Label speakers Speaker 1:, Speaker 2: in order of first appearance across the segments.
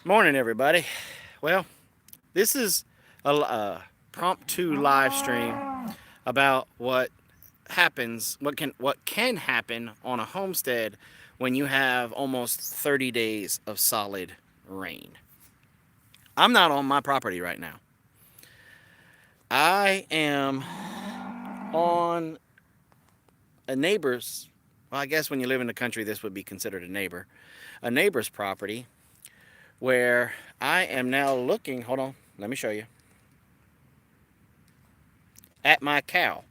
Speaker 1: Morning, everybody. Well, this is a prompt live stream about what can happen on a homestead when you have almost 30 days of solid rain. I'm not on my property right now. I am on a neighbor's. Well, I guess when you live in the country, this would be considered a neighbor. A neighbor's property where I am now looking. Hold on, let me show you. At my cow.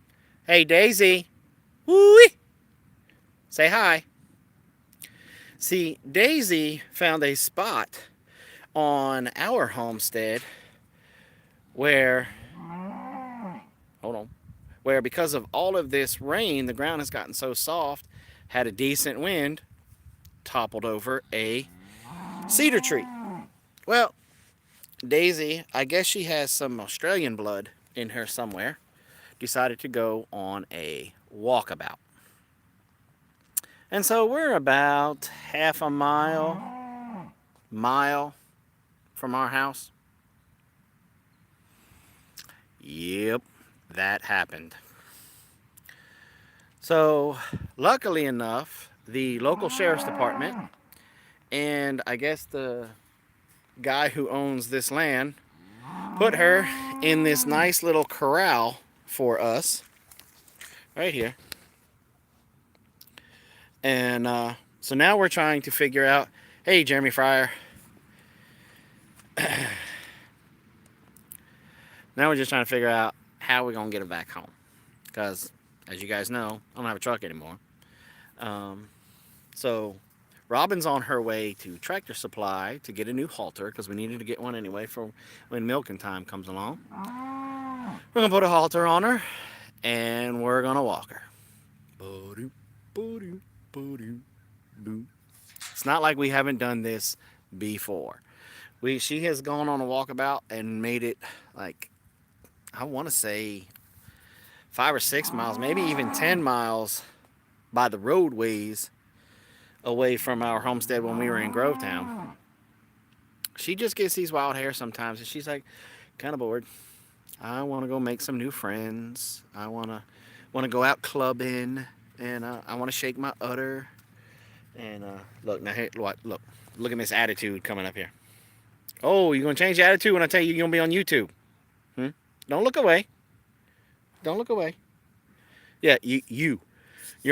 Speaker 1: Hey, Daisy. Woo-wee. Say hi. See, Daisy found a spot on our homestead where, hold on, where because of all of this rain, the ground has gotten so soft, had a decent wind, toppled over a cedar tree. Well, Daisy, I guess she has some Australian blood in her somewhere, decided to go on a walkabout. And so we're about half a mile from our house. Yep, that happened. So, luckily enough, the local sheriff's department and I guess the guy who owns this land put her in this nice little corral for us right here. And so now we're trying to figure out, hey, Jeremy Fryer. Now we're just trying to figure out how we're going to get it back home. Because, as you guys know, I don't have a truck anymore. So Robin's on her way to Tractor Supply to get a new halter because we needed to get one anyway for when milking time comes along. We're going to put a halter on her and we're going to walk her. It's not like we haven't done this before. She has gone on a walkabout and made it like, I want to say 5 or 6 miles, maybe even 10 miles by the roadways away from our homestead when we were in Grovetown. She just gets these wild hair sometimes and she's like kind of bored. I want to go make some new friends. I want to go out clubbing and I want to shake my udder. And look now, here, look at this attitude coming up here. Oh, you're gonna change the attitude when I tell you you're gonna be on YouTube? Don't look away. Don't look away. Yeah, you're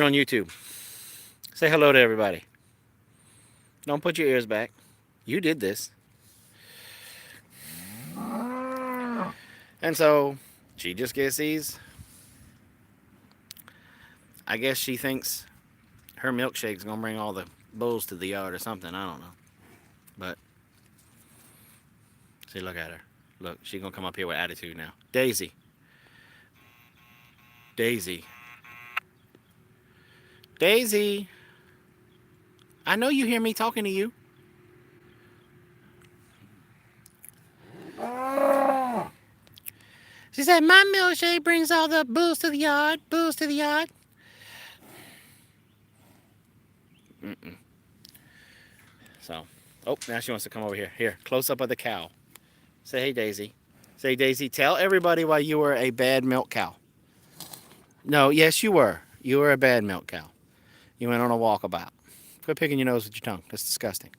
Speaker 1: on YouTube. Say hello to everybody. Don't put your ears back. You did this. And so she just gets these. I guess she thinks her milkshake's gonna bring all the bulls to the yard or something. I don't know. But see, look at her. Look, she's gonna come up here with attitude now. Daisy. Daisy. Daisy. I know you hear me talking to you. She said, my milkshake brings all the bulls to the yard. Bulls to the yard. So, oh, now she wants to come over here. Here, close up of the cow. Say, hey, Daisy. Say, Daisy, tell everybody why you were a bad milk cow. No, yes, you were. You were a bad milk cow. You went on a walkabout. Quit picking your nose with your tongue. That's disgusting.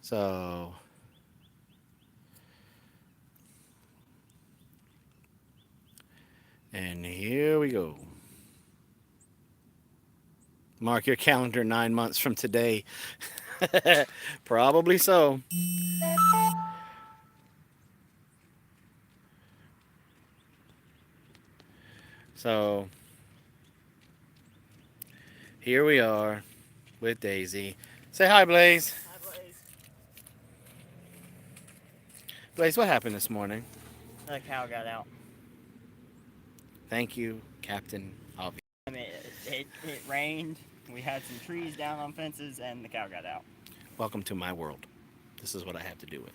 Speaker 1: So, and here we go. Mark your calendar 9 months from today. Probably so. So, here we are with Daisy. Say hi, Blaze.
Speaker 2: Hi, Blaze.
Speaker 1: Blaze, what happened this morning?
Speaker 2: The cow got out.
Speaker 1: Thank you, Captain Obvious.
Speaker 2: I mean, it rained. We had some trees down on fences, and the cow got out.
Speaker 1: Welcome to my world. This is what I have to do with.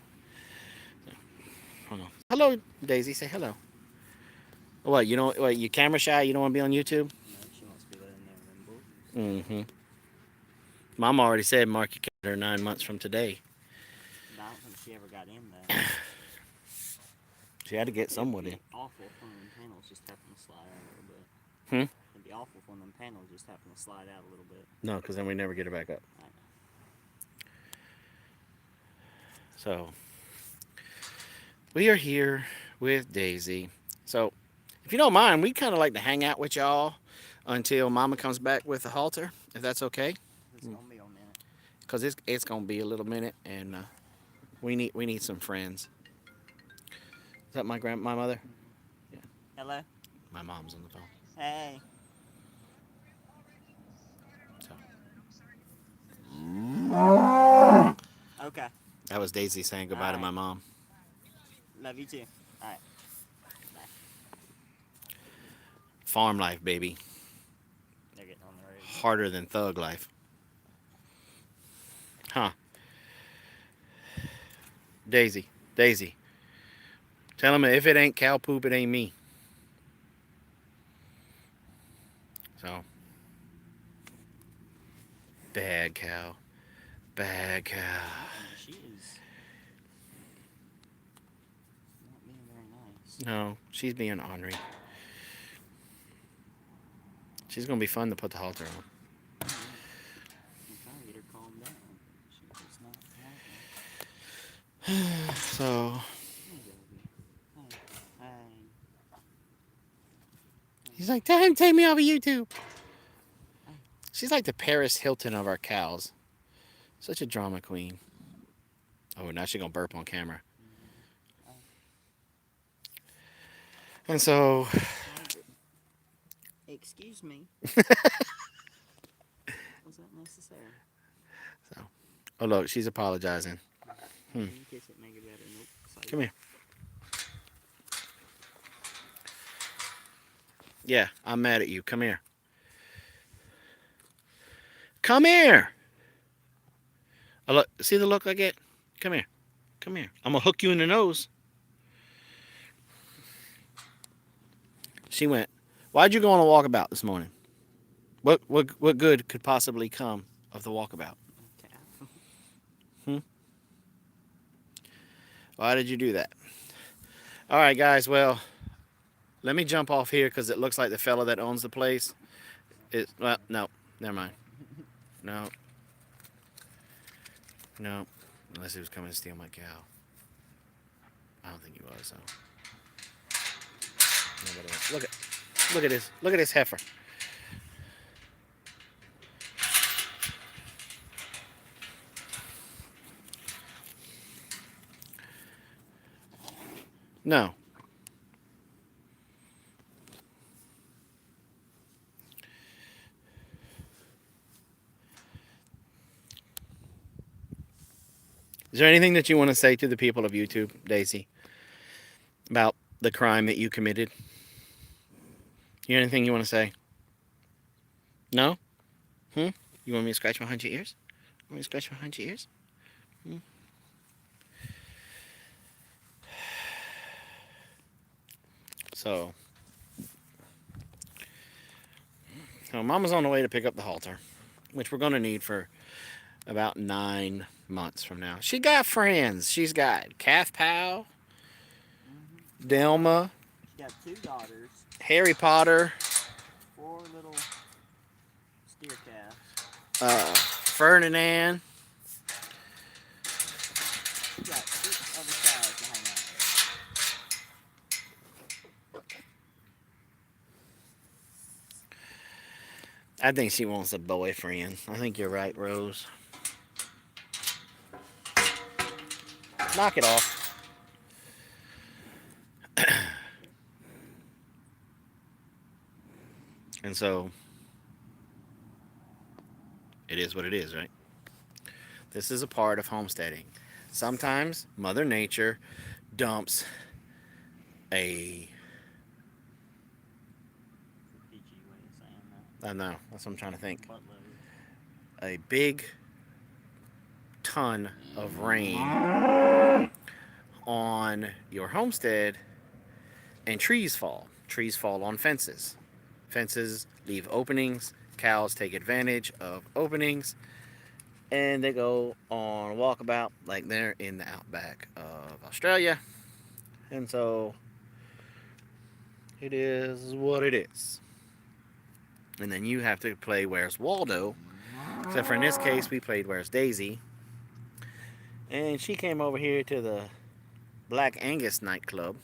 Speaker 1: So, hold on. Hello, Daisy. Say hello. What, you camera shy? You don't want to be on YouTube?
Speaker 2: No, she wants to be in there.
Speaker 1: Mm-hmm. Mom already said mark your calendar 9 months from today.
Speaker 2: I don't think she ever got in that.
Speaker 1: She had to get somewhat
Speaker 2: It'd
Speaker 1: in.
Speaker 2: be awful if one of them panels just happened to slide out a little bit.
Speaker 1: Hmm?
Speaker 2: It'd be awful if one of them panels just happened to slide out a little bit.
Speaker 1: No, because then we never get it back up.
Speaker 2: I know.
Speaker 1: So, we are here with Daisy. So, if you don't mind, we'd kind of like to hang out with y'all until Mama comes back with the halter, if that's okay.
Speaker 2: It's gonna be a minute.
Speaker 1: Because it's going to be a little minute, and we need some friends. Is that my mother?
Speaker 2: Mm-hmm. Hello.
Speaker 1: My mom's on the phone.
Speaker 2: Hey.
Speaker 1: So,
Speaker 2: Okay.
Speaker 1: that was Daisy saying goodbye to my mom.
Speaker 2: Love you too. All right. Bye.
Speaker 1: Farm life, baby.
Speaker 2: They're getting on the road.
Speaker 1: Harder than thug life. Huh. Daisy. Tell him if it ain't cow poop, it ain't me. So. Bad cow.
Speaker 2: She is not being very nice.
Speaker 1: No, she's being ornery. She's going to be fun to put the halter on.
Speaker 2: I'm trying to get her calmed down. She's just not happening.
Speaker 1: So.
Speaker 2: Hey.
Speaker 1: He's like, tell him to take me off of YouTube. She's like the Paris Hilton of our cows. Such a drama queen. Oh, now she's going to burp on camera. And so.
Speaker 2: Excuse me. Was that necessary?
Speaker 1: So. Oh, look, she's apologizing.
Speaker 2: You kiss it, make it better. Nope. Sorry.
Speaker 1: Come here. Yeah, I'm mad at you. Come here. Come here. Look, see the look I get? Come here. I'm gonna hook you in the nose. She went, why'd you go on a walkabout this morning? What good could possibly come of the walkabout? Why did you do that? All right, guys. Well, let me jump off here because it looks like the fella that owns the place is. Well, no, never mind. No. Unless he was coming to steal my cow. I don't think he was. So. Look at this heifer. No. Is there anything that you want to say to the people of YouTube, Daisy, about the crime that you committed? You anything you want to say? No? You want me to scratch behind your ears? So Mama's on the way to pick up the halter, which we're going to need for about 9 months from now. She got friends. She's got Calf Pal, Delma,
Speaker 2: She got 2 daughters,
Speaker 1: Harry Potter,
Speaker 2: 4 little steer calves.
Speaker 1: Ferdinand.
Speaker 2: She got 6 other cows to hang out with.
Speaker 1: I think she wants a boyfriend. I think you're right, Rose. Knock it off. And so, it is what it is, right? This is a part of homesteading. Sometimes Mother Nature dumps a...
Speaker 2: PG way of saying that.
Speaker 1: I know, that's what I'm trying to think.
Speaker 2: Buttload.
Speaker 1: A big ton of rain on your homestead, and trees fall. Trees fall on fences. Fences leave openings cows take advantage of openings and they go on a walkabout like they're in the outback of Australia. And so it is what it is. And then you have to play Where's Waldo. Except for in this case, we played Where's Daisy. And she came over here to the Black Angus nightclub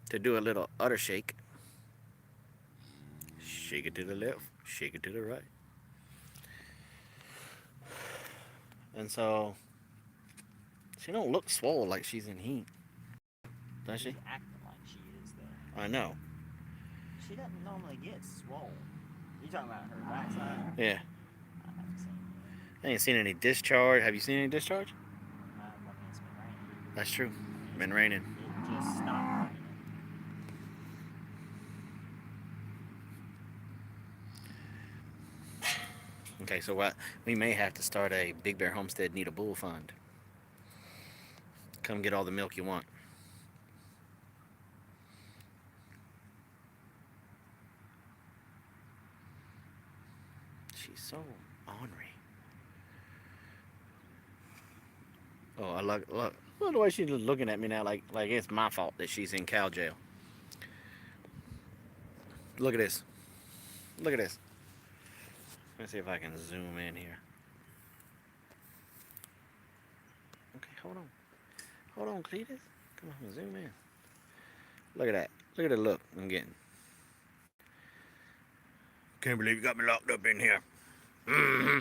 Speaker 1: to do a little udder shake. Shake it to the left, shake it to the right. And so she don't look swole like she's in heat, does she?
Speaker 2: She's acting like she is, though.
Speaker 1: I know.
Speaker 2: She doesn't normally get swole. You talking about her backside?
Speaker 1: Yeah.
Speaker 2: I haven't seen it.
Speaker 1: I ain't seen any discharge. Have you seen any discharge?
Speaker 2: I mean, it's been raining.
Speaker 1: That's true. Been raining.
Speaker 2: It just stopped raining.
Speaker 1: Okay, so what? We may have to start a Big Bear Homestead Need a Bull Fund. Come get all the milk you want. She's so ornery. Oh, I look the way she's looking at me now, like it's my fault that she's in cow jail. Look at this. Look at this. Let's see if I can zoom in here. Okay, hold on. Hold on, Cletus. Come on, zoom in. Look at that. Look at the look I'm getting. Can't believe you got me locked up in here. Mm-hmm.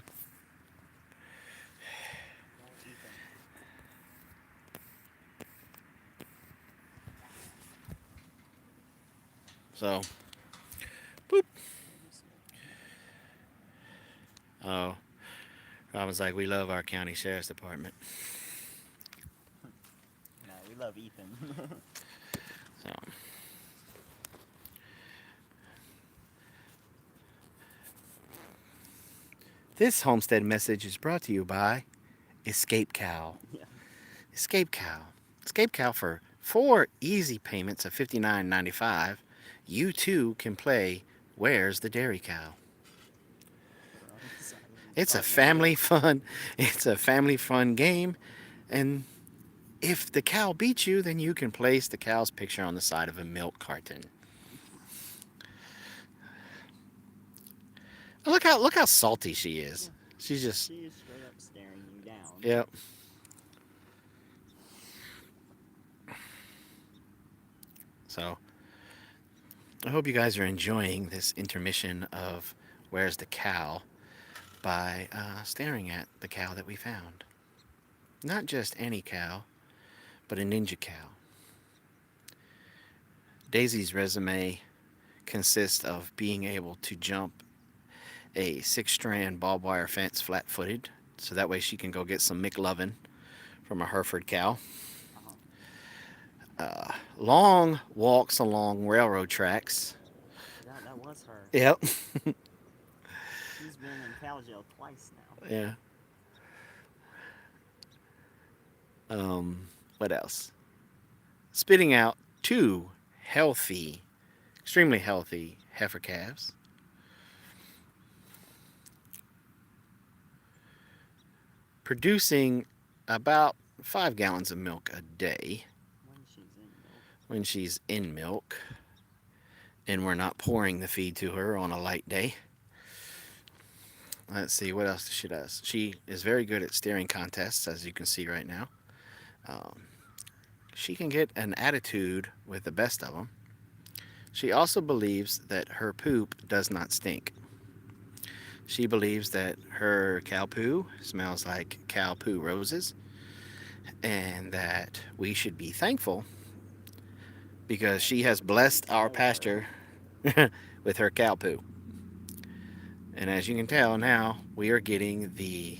Speaker 1: So, boop. Oh, Robin's like, we love our county sheriff's department.
Speaker 2: No, we love Ethan.
Speaker 1: So, this homestead message is brought to you by Escape Cow.
Speaker 2: Yeah.
Speaker 1: Escape Cow. Escape Cow for 4 easy payments of $59.95. You too can play Where's the Dairy Cow? It's a family fun. It's a family fun game, and if the cow beats you, then you can place the cow's picture on the side of a milk carton. Look how salty she is. She's just
Speaker 2: She is straight up staring you down.
Speaker 1: yep. So I hope you guys are enjoying this intermission of Where's the Cow by staring at the cow that we found. Not just any cow, but a ninja cow. Daisy's resume consists of being able to jump a 6-strand barbed wire fence flat-footed, so that way she can go get some McLovin from a Hereford cow. Long walks along railroad tracks.
Speaker 2: That was her.
Speaker 1: Yep.
Speaker 2: She's been in cow jail twice now.
Speaker 1: Yeah. What else? Spitting out 2 healthy, extremely healthy heifer calves. Producing about 5 gallons of milk a day when she's in milk, and we're not pouring the feed to her on a light day. Let's see what else she does. She is very good at steering contests, as you can see right now. She can get an attitude with the best of them. She also believes that her poop does not stink. She believes that her cow poo smells like cow poo roses, and that we should be thankful because she has blessed our pasture with her cow poo. And as you can tell now, we are getting the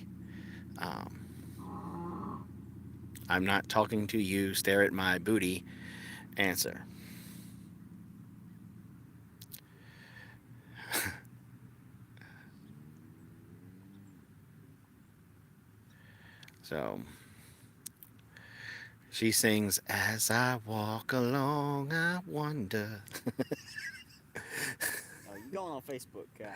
Speaker 1: I'm not talking to you, stare at my booty answer. So she sings, as I walk along, I wonder.
Speaker 2: Oh, you going on Facebook, guys.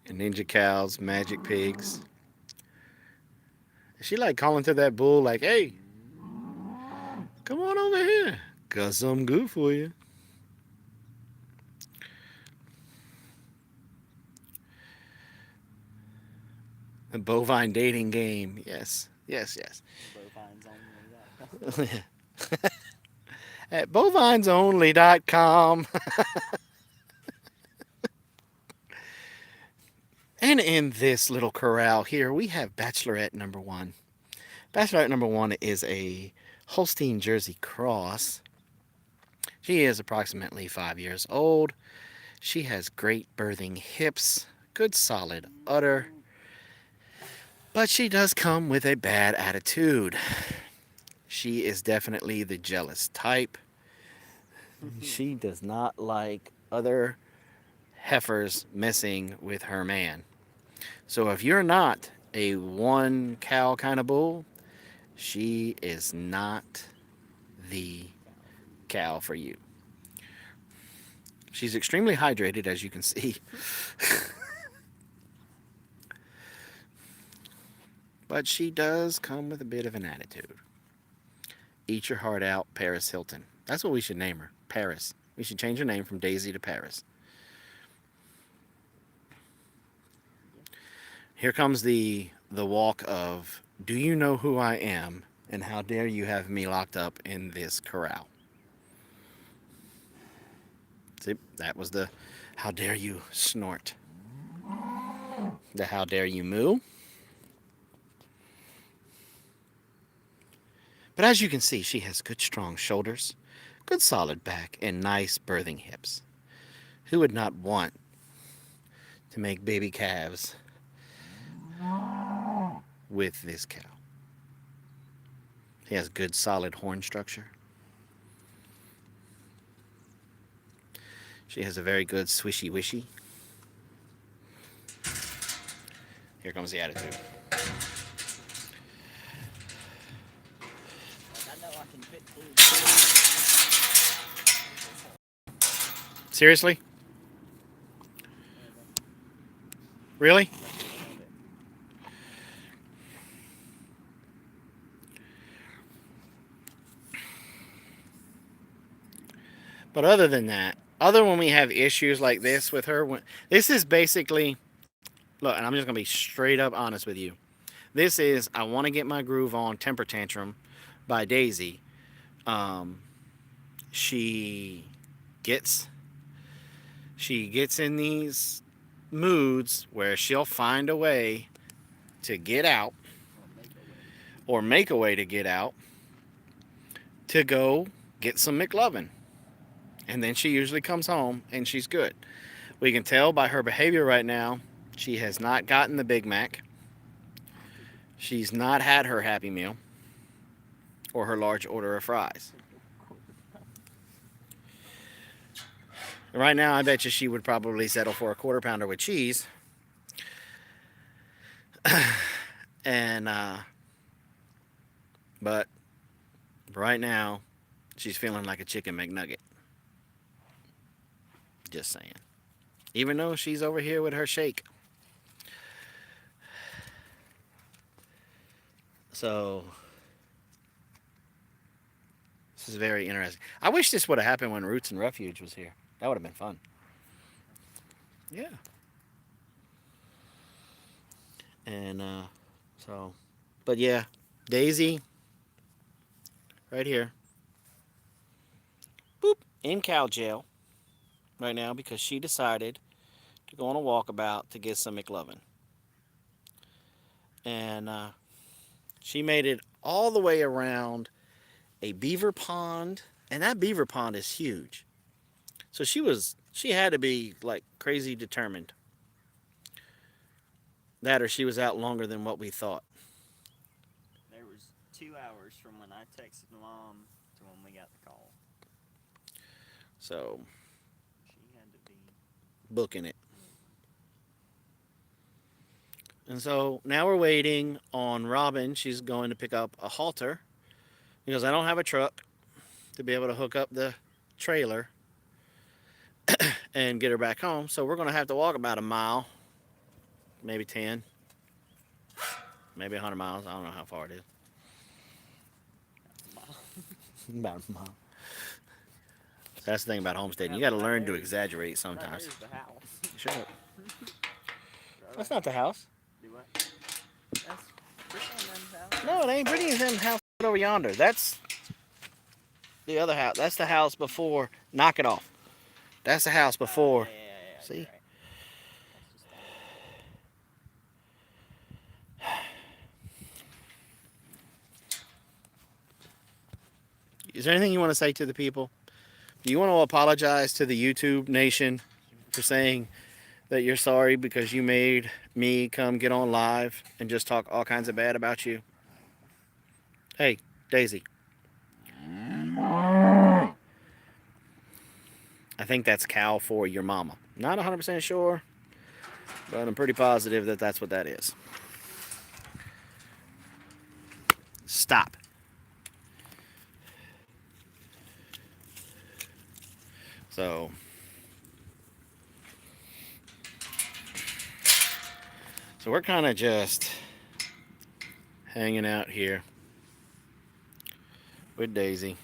Speaker 1: And ninja cows, magic pigs. She like calling to that bull like, hey, come on over here. Got something good for you. The bovine dating game. Yes. Yes, yes.
Speaker 2: Bovinesonly.com.
Speaker 1: At bovinesonly.com. And in this little corral here, we have Bachelorette number one. Bachelorette number one is a Holstein Jersey cross. She is approximately 5 years old. She has great birthing hips, good solid udder, but she does come with a bad attitude. She is definitely the jealous type. She does not like other heifers messing with her man. So if you're not a one cow kind of bull, she is not the cow for you. She's extremely hydrated, as you can see. But she does come with a bit of an attitude. Eat your heart out, Paris Hilton. That's what we should name her. Paris. We should change her name from Daisy to Paris. Here comes the walk of, do you know who I am? And how dare you have me locked up in this corral? See, that was the how dare you snort. The how dare you moo. But as you can see, she has good strong shoulders, good solid back, and nice birthing hips. Who would not want to make baby calves with this cow? She has good solid horn structure. She has a very good swishy wishy. Here comes the attitude.
Speaker 2: I know I can fit through.
Speaker 1: Seriously? Really? But other than that, other when we have issues like this with her, this is basically, look, and I'm just going to be straight up honest with you. This is I Want to Get My Groove On Temper Tantrum by Daisy. She gets in these moods where she'll find a way to get out or make a way to get out to go get some McLovin. And then she usually comes home and she's good. We can tell by her behavior right now, she has not gotten the Big Mac. She's not had her Happy Meal or her large order of fries. Right now, I bet you she would probably settle for a quarter pounder with cheese. And, but right now, she's feeling like a chicken McNugget. Just saying. Even though she's over here with her shake. So, this is very interesting. I wish this would have happened when Roots and Refuge was here. That would have been fun. Yeah. And, but yeah, Daisy, right here. Boop, in cow jail right now because she decided to go on a walkabout to get some McLovin. And she made it all the way around a beaver pond, and that beaver pond is huge. So she had to be like crazy determined. That or she was out longer than what we thought.
Speaker 2: There was 2 hours from when I texted Mom to when we got the call.
Speaker 1: So
Speaker 2: She had to be
Speaker 1: booking it. And so now we're waiting on Robin. She's going to pick up a halter because I don't have a truck to be able to hook up the trailer and get her back home. So we're going to have to walk about a mile, maybe 10, maybe 100 miles. I don't know how far it is. About a mile. That's the thing about homesteading. You got to learn to exaggerate sometimes.
Speaker 2: There's the house.
Speaker 1: Shut up. That's not the house.
Speaker 2: Do what? That's Brittany and them's house.
Speaker 1: No, it ain't Brittany's in house over yonder. That's the other house. That's the house before. Knock it off. That's the house before.
Speaker 2: Yeah,
Speaker 1: See?
Speaker 2: you're right.
Speaker 1: Is there anything you want to say to the people? Do you want to apologize to the YouTube nation for saying that you're sorry because you made me come get on live and just talk all kinds of bad about you? Hey, Daisy. I think that's cow for your mama. Not 100% sure, but I'm pretty positive that that's what that is. Stop. So we're kind of just hanging out here with Daisy.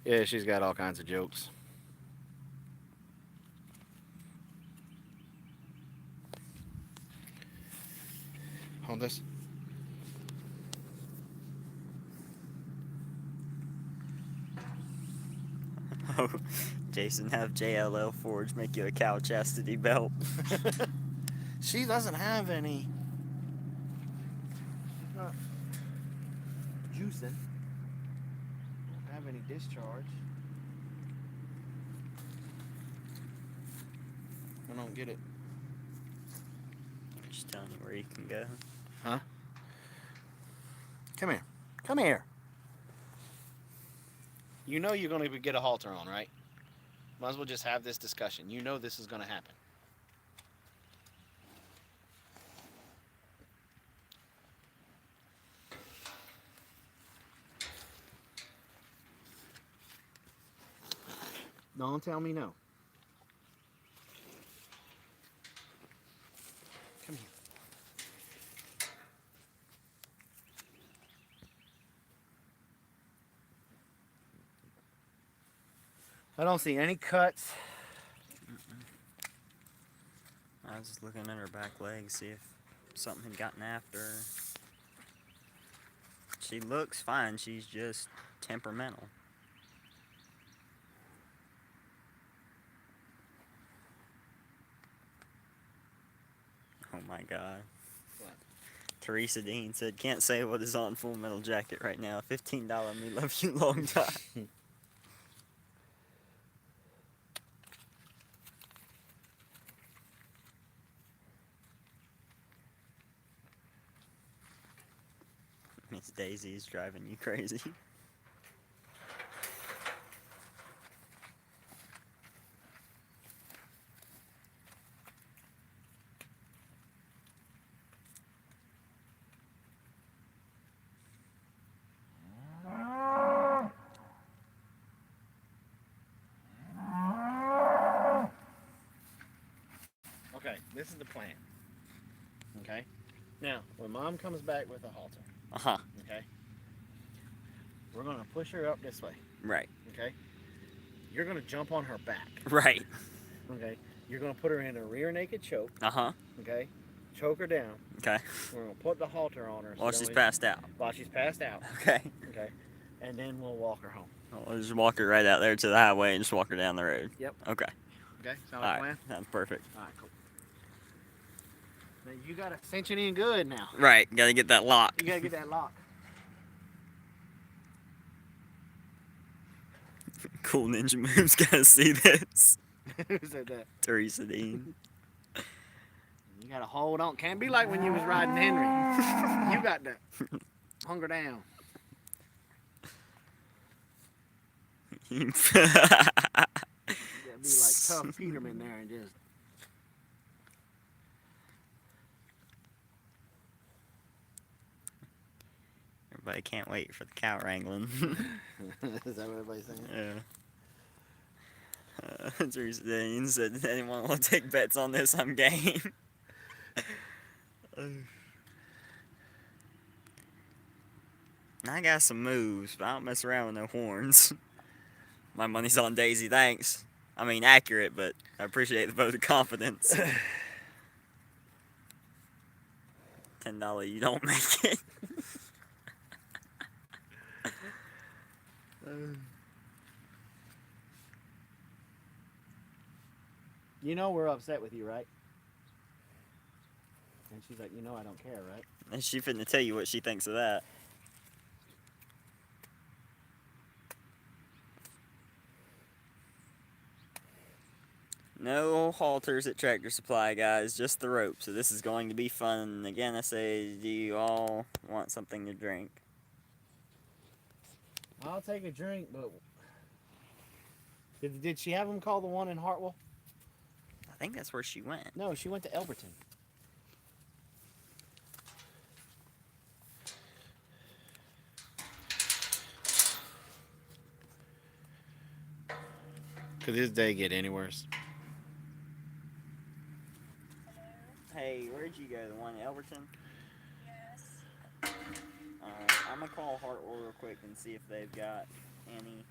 Speaker 1: Yeah, she's got all kinds of jokes. Hold this.
Speaker 2: Oh, Jason, have JLL Forge make you a cow chastity belt.
Speaker 1: She doesn't have any juicing. Don't have any discharge. I don't get it.
Speaker 2: Just telling you where you can go.
Speaker 1: Huh? Come here. Come here. You know you're going to get a halter on, right? Might as well just have this discussion. You know this is going to happen. Don't tell me no. Come here. I don't see any cuts.
Speaker 2: I was just looking at her back legs, see if something had gotten after her. She looks fine, she's just temperamental. Oh my god.
Speaker 1: What?
Speaker 2: Teresa Dean said, can't say what is on Full Metal Jacket right now. $15 me love you long time. Miss Daisy's driving you crazy.
Speaker 1: Okay, this is the plan. Okay? Now, when Mom comes back with a halter,
Speaker 2: Uh-huh.
Speaker 1: okay, we're going to push her up this way,
Speaker 2: Right.
Speaker 1: okay? You're going to jump on her back,
Speaker 2: Right.
Speaker 1: okay? You're going to put her in a rear naked choke,
Speaker 2: Uh-huh.
Speaker 1: okay? Choke her down.
Speaker 2: Okay.
Speaker 1: We're going to put the halter on her.
Speaker 2: While she's passed out.
Speaker 1: While she's passed out,
Speaker 2: Okay.
Speaker 1: okay? And then we'll walk her home.
Speaker 2: We'll just walk her right out there to the highway and just walk her down the road.
Speaker 1: Yep.
Speaker 2: Okay.
Speaker 1: Okay? Sound
Speaker 2: All
Speaker 1: like a
Speaker 2: right.
Speaker 1: plan?
Speaker 2: Sounds perfect.
Speaker 1: All right, cool. Now, you got to cinch it in good now.
Speaker 2: Right. Got to get that lock.
Speaker 1: You got to get that lock.
Speaker 2: Cool ninja moves. Gotta see this.
Speaker 1: Who said that?
Speaker 2: Teresa Dean.
Speaker 1: You gotta hold on. Can't be like when you was riding Henry. You got to hunger down. You gotta be like tough Peterman there and just.
Speaker 2: Everybody can't wait for the cow wrangling.
Speaker 1: Is that what everybody's saying?
Speaker 2: Yeah. Teresa Dane said, "Does anyone want to take bets on this? I'm game." I got some moves, but I don't mess around with no horns. My money's on Daisy, thanks. I mean, accurate, but I appreciate the vote of confidence. $10, you don't make it.
Speaker 1: You know we're upset with you, right? And she's like, you know I don't care, right?
Speaker 2: And she finna tell you what she thinks of that. No halters at Tractor Supply, guys, just the rope. So this is going to be fun. Again, I say, do you all want something to drink?
Speaker 1: I'll take a drink, but did she have him call the one in Hartwell?
Speaker 2: I think that's where she went.
Speaker 1: No, she went to Elberton. Could this day get any worse?
Speaker 2: Hey, where'd you go? The one in Elberton?
Speaker 3: Yes.
Speaker 2: I'm gonna call Hartwell real quick and see if they've got any,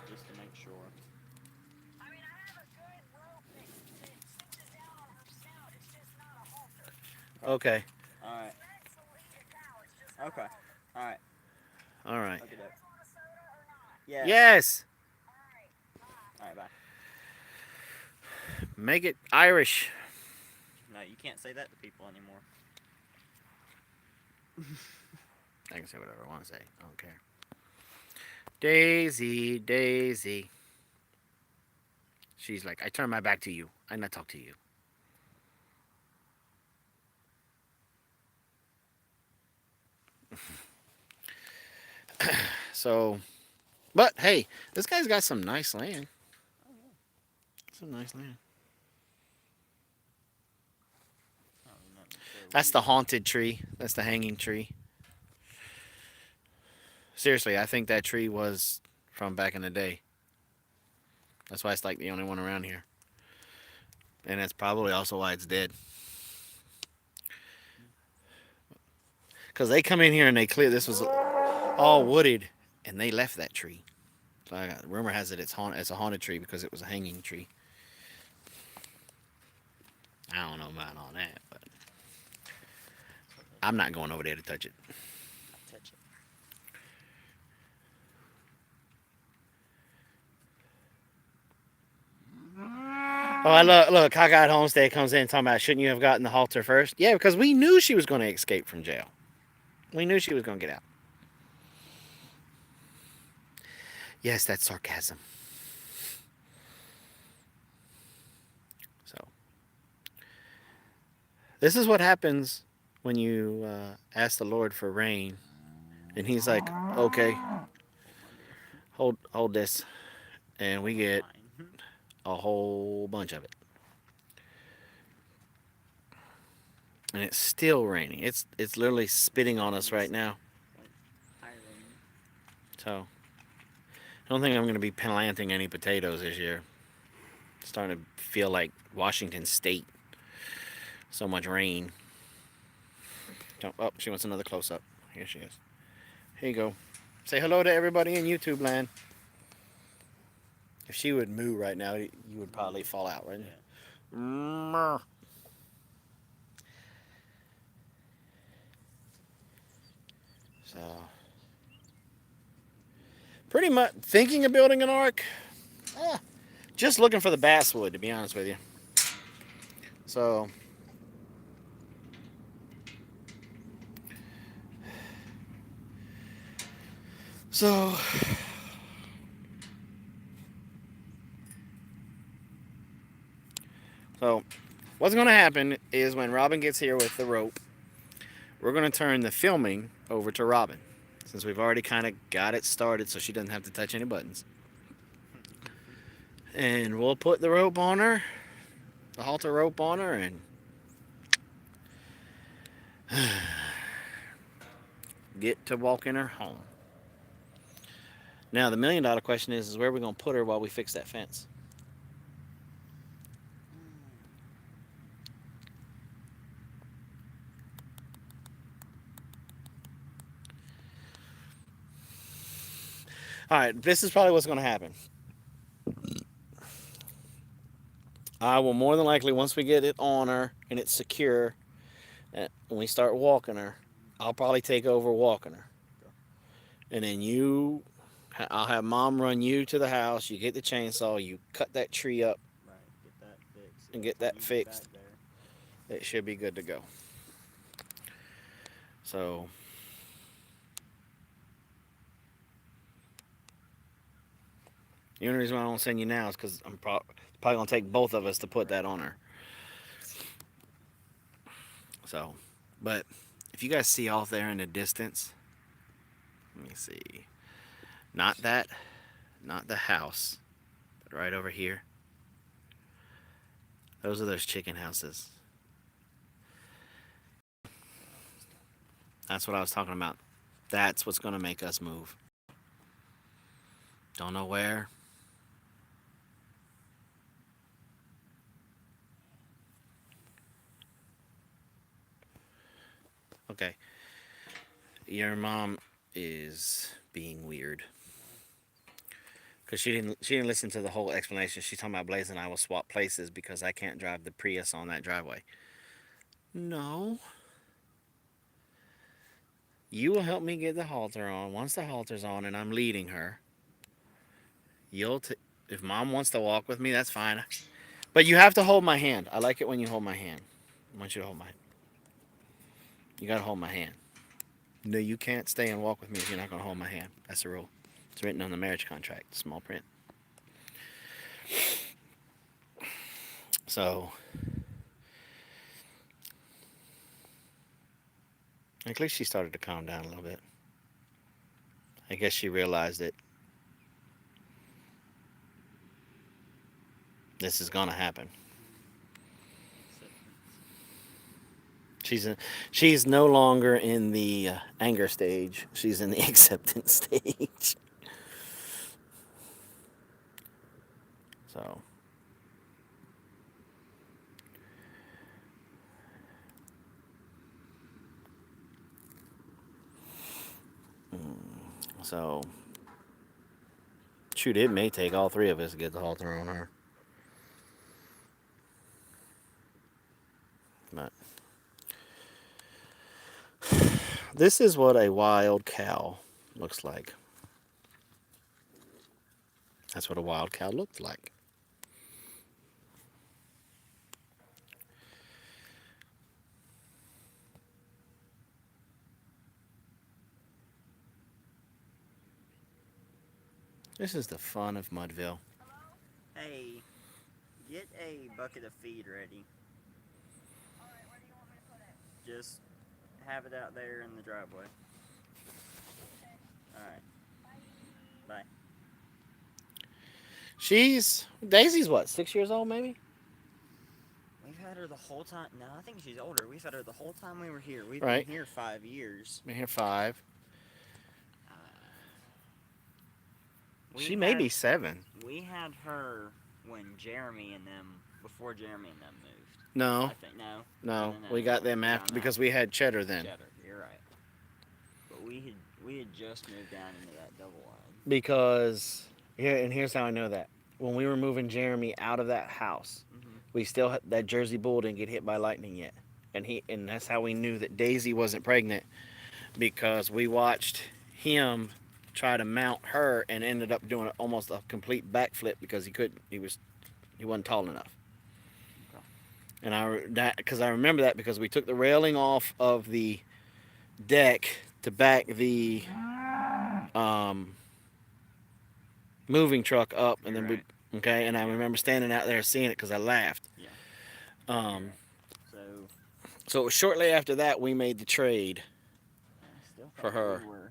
Speaker 2: just to make sure.
Speaker 3: I mean, I have a good rope that cinches down on her snout. It's just not a halter.
Speaker 1: Okay.
Speaker 2: Alright,
Speaker 3: Legs will lead a cow. It's just not
Speaker 2: okay, alright,
Speaker 1: All right.
Speaker 2: look it up.
Speaker 3: You want a soda or not?
Speaker 2: Yeah.
Speaker 1: Yes.
Speaker 3: All right. Bye.
Speaker 2: Alright, bye.
Speaker 1: Make it Irish.
Speaker 2: No, you can't say that to people anymore.
Speaker 1: I can say whatever I want to say. I don't care. Daisy, Daisy. She's like, I turn my back to you. I not talk to you. So, but hey, this guy's got some nice land. Some nice land. That's the haunted tree. That's the hanging tree. Seriously, I think that tree was from back in the day. That's why it's like the only one around here. And that's probably also why it's dead. Because they come in here and they clear. This was all wooded, and they left that tree. So rumor has it it's a haunted tree because it was a hanging tree. I don't know about all that, but I'm not going over there to touch it.
Speaker 2: Touch it.
Speaker 1: Oh, I look, Cockeyed Homestead comes in talking about shouldn't you have gotten the halter first? Yeah, because we knew she was going to escape from jail. We knew she was going to get out. Yes, that's sarcasm. So, this is what happens when you ask the Lord for rain, and He's like, "Okay, hold this," and we get a whole bunch of it, and it's still raining. It's literally spitting on us right now. So, I don't think I'm going to be planting any potatoes this year. It's starting to feel like Washington State. So much rain. Oh, she wants another close-up. Here she is. Here you go. Say hello to everybody in YouTube land. If she would moo right now, you would probably fall out, right? Yeah. So, pretty much thinking of building an ark. Just looking for the basswood, to be honest with you. So, what's going to happen is when Robin gets here with the rope, we're going to turn the filming over to Robin. since we've already kind of got it started so she doesn't have to touch any buttons. And we'll put the rope on her, the halter rope on her, and get to walking her home. Now, the $1,000,000 question is where are we going to put her while we fix that fence? All right, this is probably what's going to happen. I will more than likely, once we get it on her and it's secure, and we start walking her, I'll probably take over walking her. And then I'll have mom run you to the house. You get the chainsaw, you cut that tree up,
Speaker 2: Right, get that fixed.
Speaker 1: and get that
Speaker 2: You
Speaker 1: fixed.
Speaker 2: back there.
Speaker 1: It should be good to go. So, the only reason why I don't send you now is because I'm probably going to take both of us to put that on her. So, but if you guys see off there in the distance, let me see. Not the house, but right over here. Those are those chicken houses. That's what I was talking about. That's what's going to make us move. Don't know where. Okay. Your mom is being weird. Because she didn't listen to the whole explanation. She's talking about Blaze and I will swap places because I can't drive the Prius on that driveway. No. You will help me get the halter on. Once the halter's on and I'm leading her, if mom wants to walk with me, that's fine. But you have to hold my hand. I like it when you hold my hand. I want you to hold my hand. You gotta hold my hand. No, you can't stay and walk with me if you're not gonna hold my hand. That's the rule. It's written on the marriage contract, small print. So, at least she started to calm down a little bit. I guess she realized that this is gonna happen. She's no longer in the anger stage. She's in the acceptance stage. So, so shoot, it may take all three of us to get the halter on her. But this is what a wild cow looks like. That's what a wild cow looked like. This is the fun of Mudville.
Speaker 2: Hey, get a bucket of feed ready.
Speaker 3: Alright, where do you want me to put it?
Speaker 2: Just have it out there in the driveway.
Speaker 3: Okay.
Speaker 2: Alright,
Speaker 3: Bye.
Speaker 2: bye.
Speaker 1: Daisy's what, 6 years old maybe?
Speaker 2: We've had her the whole time. No, I think she's older. We've had her the whole time we were here. We've
Speaker 1: Right.
Speaker 2: been here 5 years.
Speaker 1: Been here 5.
Speaker 2: We
Speaker 1: She may
Speaker 2: had-
Speaker 1: be 7.
Speaker 2: We had her when Jeremy and them, before Jeremy and them moved.
Speaker 1: No,
Speaker 2: I think, no.
Speaker 1: no,
Speaker 2: no,
Speaker 1: we got them
Speaker 2: around
Speaker 1: after
Speaker 2: that.
Speaker 1: because we had Cheddar then.
Speaker 2: Cheddar, you're right. But we had just moved down into that double wide.
Speaker 1: Because here's how I know that. When we were moving Jeremy out of that house, we still had, that Jersey bull didn't get hit by lightning yet, and that's how we knew that Daisy wasn't pregnant, because we watched him try to mount her and ended up doing almost a complete backflip because he wasn't tall enough.
Speaker 2: Okay.
Speaker 1: And I remember that because we took the railing off of the deck to back the moving truck up, and then
Speaker 2: Right.
Speaker 1: okay, and I remember standing out there seeing it because I laughed.
Speaker 2: Yeah.
Speaker 1: So
Speaker 2: So
Speaker 1: it was shortly after that we made the trade
Speaker 2: I still
Speaker 1: For
Speaker 2: thought
Speaker 1: her.
Speaker 2: we were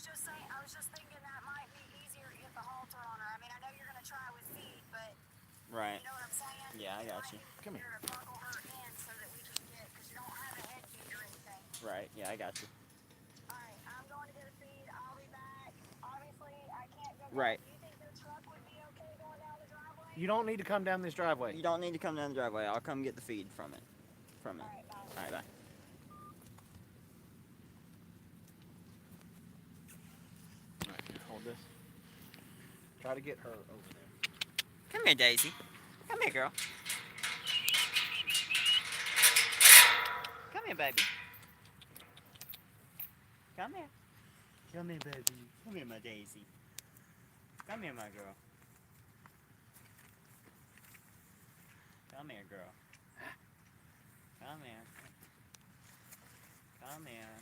Speaker 3: was just saying, I was just thinking that might be easier to get the halter on her. I mean, I know you're gonna try with feet, but
Speaker 2: Right.
Speaker 3: you know what I'm saying?
Speaker 2: Yeah, I got you.
Speaker 1: Come here.
Speaker 3: To buckle her in so that we can get, because you don't have a head feed or anything.
Speaker 2: Right. Yeah, I got you.
Speaker 3: Alright, I'm going to get a feed. I'll be back. Obviously, I can't go down.
Speaker 2: Right.
Speaker 3: Do you think their truck would be okay going down the driveway?
Speaker 1: You don't need to come down this driveway.
Speaker 2: You don't need to come down the driveway. I'll come get the feed from it.
Speaker 3: Alright, bye.
Speaker 2: All right, bye.
Speaker 1: All right, hold this. Try to get her over there.
Speaker 2: Come here, Daisy. Come here, girl. Come here, baby. Come here. Come here, baby. Come here, my Daisy. Come here, my girl. Come here, girl. Come here. Come here.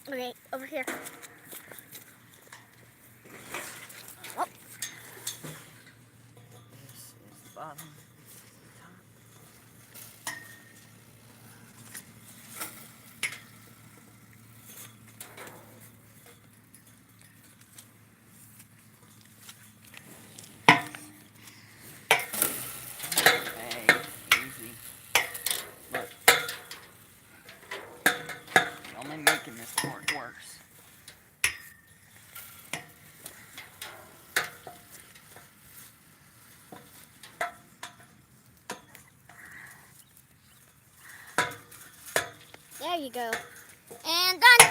Speaker 4: Okay, over here.
Speaker 2: This is the bottom. Hey, easy. Look. You're only making this part worse.
Speaker 4: There you go. And done.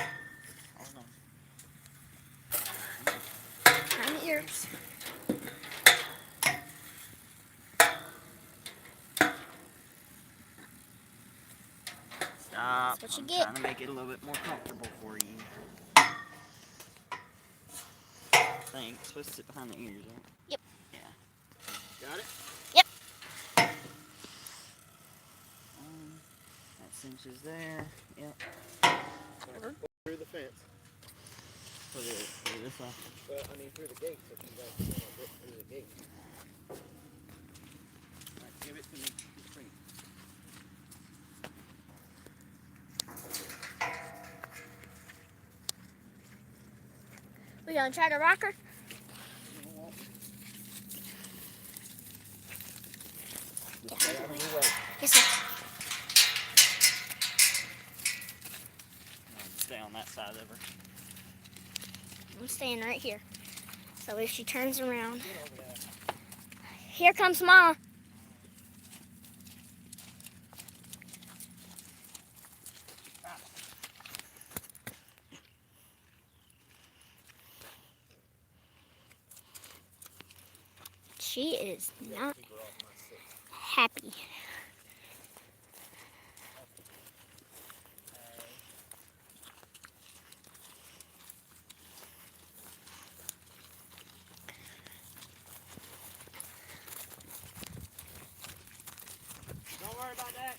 Speaker 2: Hold on.
Speaker 4: Time yours.
Speaker 2: Stop.
Speaker 4: That's what you
Speaker 2: I'm
Speaker 4: get.
Speaker 2: trying to make it a little bit more comfortable for you. Thanks. Supposed to sit behind the ears, right?
Speaker 4: Yep.
Speaker 2: Yeah. Got it?
Speaker 4: Yep.
Speaker 2: That cinches there. Yep.
Speaker 1: Through the fence.
Speaker 2: Put it this way.
Speaker 1: Well, I mean through the gate, so you guys can get through the gate.
Speaker 2: Alright, give it to me. Just bring it.
Speaker 4: We gonna try to rock her?
Speaker 1: Just stay out of the way.
Speaker 4: Yes, sir.
Speaker 2: Stay on that side of her.
Speaker 4: I'm staying right here. So if she turns around. Here comes Mama. She is not happy.
Speaker 2: Don't worry about that.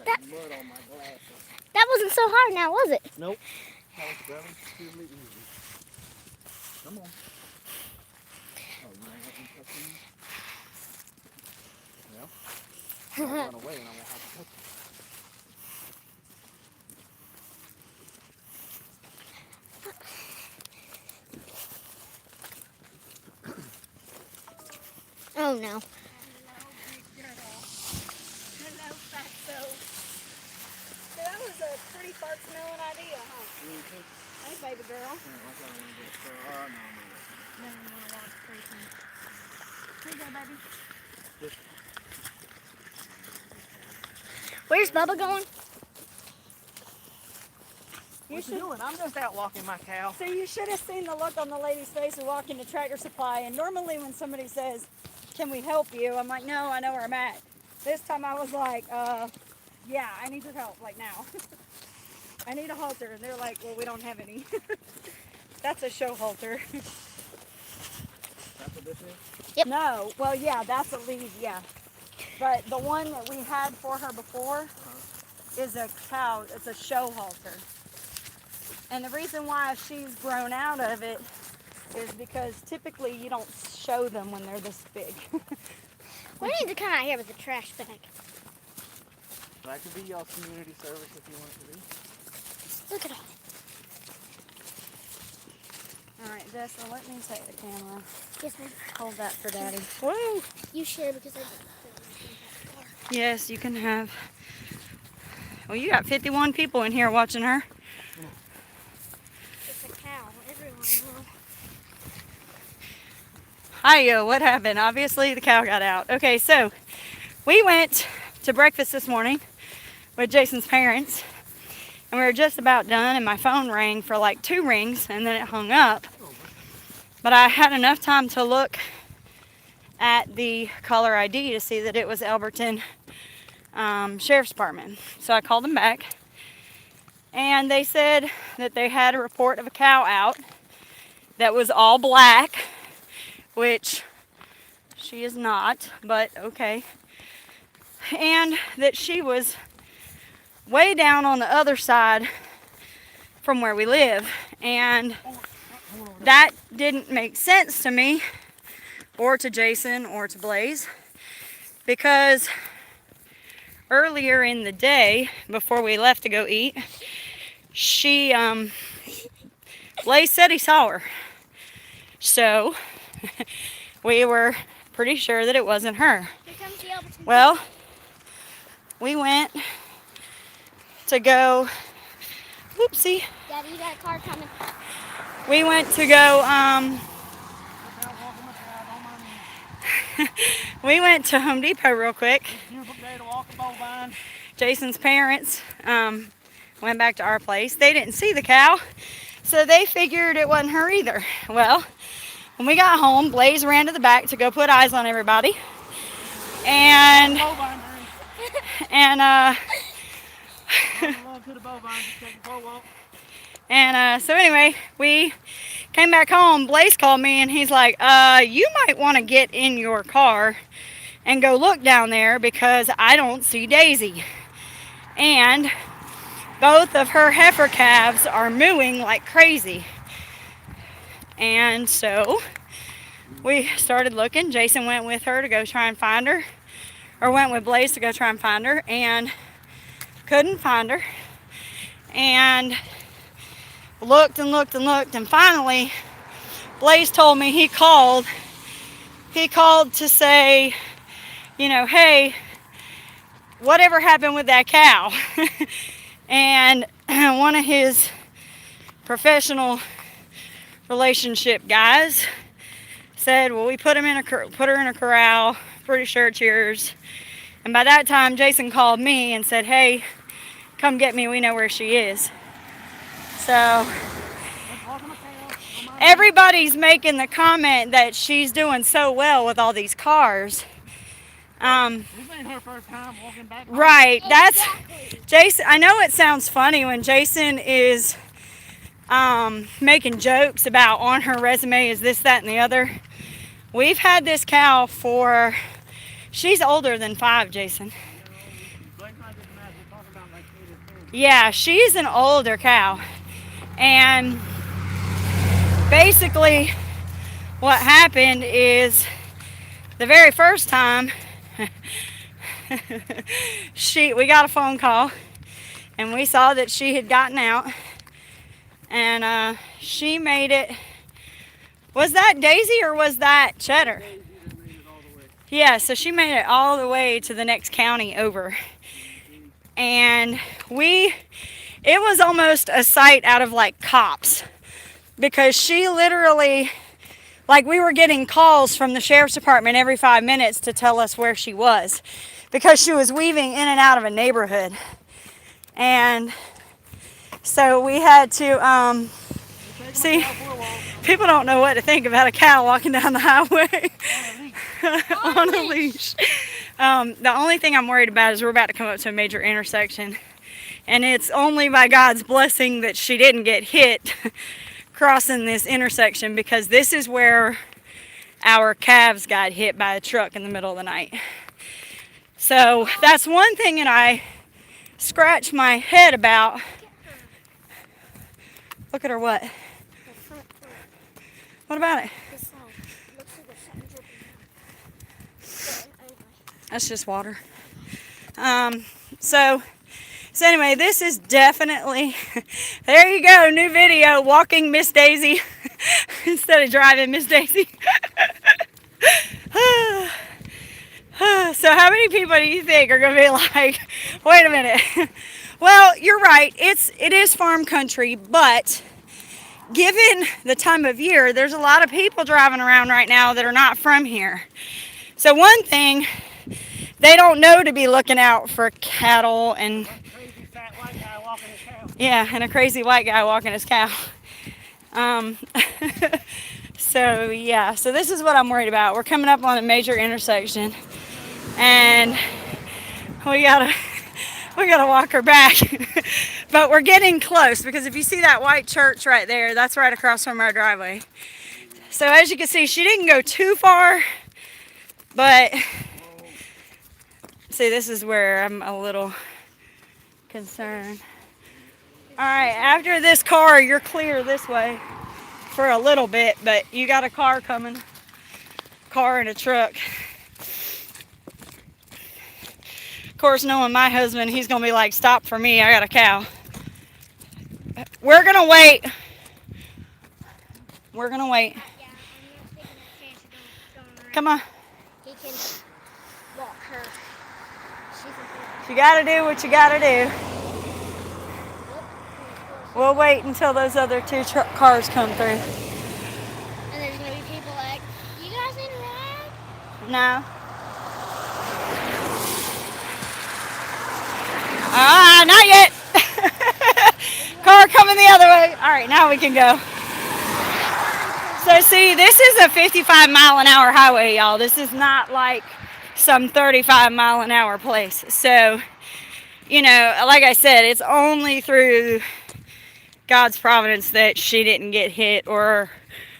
Speaker 1: Got mud on my glasses.
Speaker 4: That wasn't so hard now, was it?
Speaker 1: Nope. That was relatively easy. Come on. Oh, you don't let me touch you? Well, I'll run away and I won't have to touch you.
Speaker 4: Oh no.
Speaker 3: Hello, big girl. Hello, fatso. So that was a pretty fart-smelling idea, huh? Hey, baby girl.
Speaker 1: Oh, no, no.
Speaker 4: Then you want to watch Grayson. Here you go, baby. Where's Bubba going?
Speaker 1: What you doing? I'm just out walking my cow.
Speaker 5: So you should have seen the look on the lady's face who walked into Tractor Supply. And normally when somebody says, "Can we help you?" I'm like, "No, I know where I'm at." This time I was like, "Yeah, I need your help, like now." I need a halter. And they're like, "Well, we don't have any." That's a show halter.
Speaker 1: That's what this is?
Speaker 4: Yep.
Speaker 5: No, well, yeah, that's a lead, yeah. But the one that we had for her before is a cow. It's a show halter. And the reason why she's grown out of it is because typically you don't show them when they're this big.
Speaker 4: We need to come out here with a trash bag.
Speaker 1: That could be y'all's community service if you want it to be.
Speaker 4: Look at all.
Speaker 5: All right, Dessa, let me take the camera.
Speaker 4: Yes, ma'am.
Speaker 5: Hold that for Daddy. Woo!
Speaker 4: You share because I.
Speaker 5: Yes, you can have. Well, you got 51 people in here watching her.
Speaker 4: It's a cow. Everyone will.
Speaker 5: Hiya, what happened? Obviously, the cow got out. Okay, so we went to breakfast this morning with Jason's parents, and we were just about done, and my phone rang for like 2 rings, and then it hung up. But I had enough time to look at the caller ID to see that it was Alberton Sheriff's Department. So I called them back, and they said that they had a report of a cow out that was all black, which she is not, but okay. And that she was way down on the other side from where we live. And that didn't make sense to me, or to Jason, or to Blaze, because earlier in the day, before we left to go eat, Blaze said he saw her. So we were pretty sure that it wasn't her.
Speaker 4: Here comes the Alberton.
Speaker 5: Well, we went to go, whoopsie,
Speaker 4: Daddy, you got a car coming.
Speaker 5: we went to go, we went to Home Depot real quick.
Speaker 1: Beautiful day to walk a bovine.
Speaker 5: Jason's parents went back to our place. They didn't see the cow, so they figured it wasn't her either. Well, when we got home, Blaze ran to the back to go put eyes on everybody. And so anyway, we came back home. Blaze called me and he's like, you might want to get in your car and go look down there because I don't see Daisy. And both of her heifer calves are mooing like crazy. And so we started looking. Jason went with her to go try and find her, or went with Blaze to go try and find her, and couldn't find her. And looked and looked and looked, and finally Blaze told me he called to say, you know, hey, whatever happened with that cow? And one of his professional relationship guys said, well, we put her in a corral, pretty sure it's yours. And by that time, Jason called me and said, hey, come get me, we know where she is. So everybody's making the comment that she's doing so well with all these cars.
Speaker 1: This ain't her first time walking back home.
Speaker 5: Right, that's
Speaker 4: Exactly.
Speaker 5: Jason. I know it sounds funny when Jason is making jokes about on her resume is this, that, and the other. We've had this cow for, she's older than 5, Jason. Yeah, she's an older cow. And basically what happened is the very first time we got a phone call and we saw that she had gotten out, and she made it. Was that Daisy or was that Cheddar? Yeah, so she made it all the way to the next county over. And it was almost a sight out of like Cops, because she literally Like, we were getting calls from the sheriff's department every 5 minutes to tell us where she was, because she was weaving in and out of a neighborhood. And so we had to, see, people don't know what to think about a cow walking down the highway on a leash. The only thing I'm worried about is we're about to come up to a major intersection. And it's only by God's blessing that she didn't get hit crossing this intersection, because this is where our calves got hit by a truck in the middle of the night. So that's one thing that I scratch my head about. Look at her what? What about it? That's just water. So anyway, this is definitely, there you go, new video, walking Miss Daisy instead of driving Miss Daisy. So how many people do you think are going to be like, wait a minute? Well, you're right, it is farm country, but given the time of year, there's a lot of people driving around right now that are not from here. So one thing, they don't know to be looking out for cattle and
Speaker 6: Crazy fat white guy walking his cow.
Speaker 5: yeah, and a crazy white guy walking his cow. So yeah, so this is what I'm worried about. We're coming up on a major intersection, and we gotta walk her back. But we're getting close, because if you see that white church right there, that's right across from our driveway. So as you can see, she didn't go too far, but see, this is where I'm a little concerned. All right, after this car, you're clear this way for a little bit, but you got a car coming. Car and a truck. Of course, knowing my husband, he's going to be like, stop for me, I got a cow. We're going to wait. We're going to wait.
Speaker 4: Yeah, I'm not taking a chance of going around.
Speaker 5: Come on.
Speaker 4: He can walk her.
Speaker 5: You got to do what you got to do. We'll wait until those other two cars come through.
Speaker 4: And there's going to be people like, you guys need a ride?
Speaker 5: No. Not yet. Car coming the other way. All right, now we can go. So see, this is a 55-mile-an-hour highway, y'all. This is not like some 35-mile-an-hour place. So, you know, like I said, it's only through God's providence that she didn't get hit or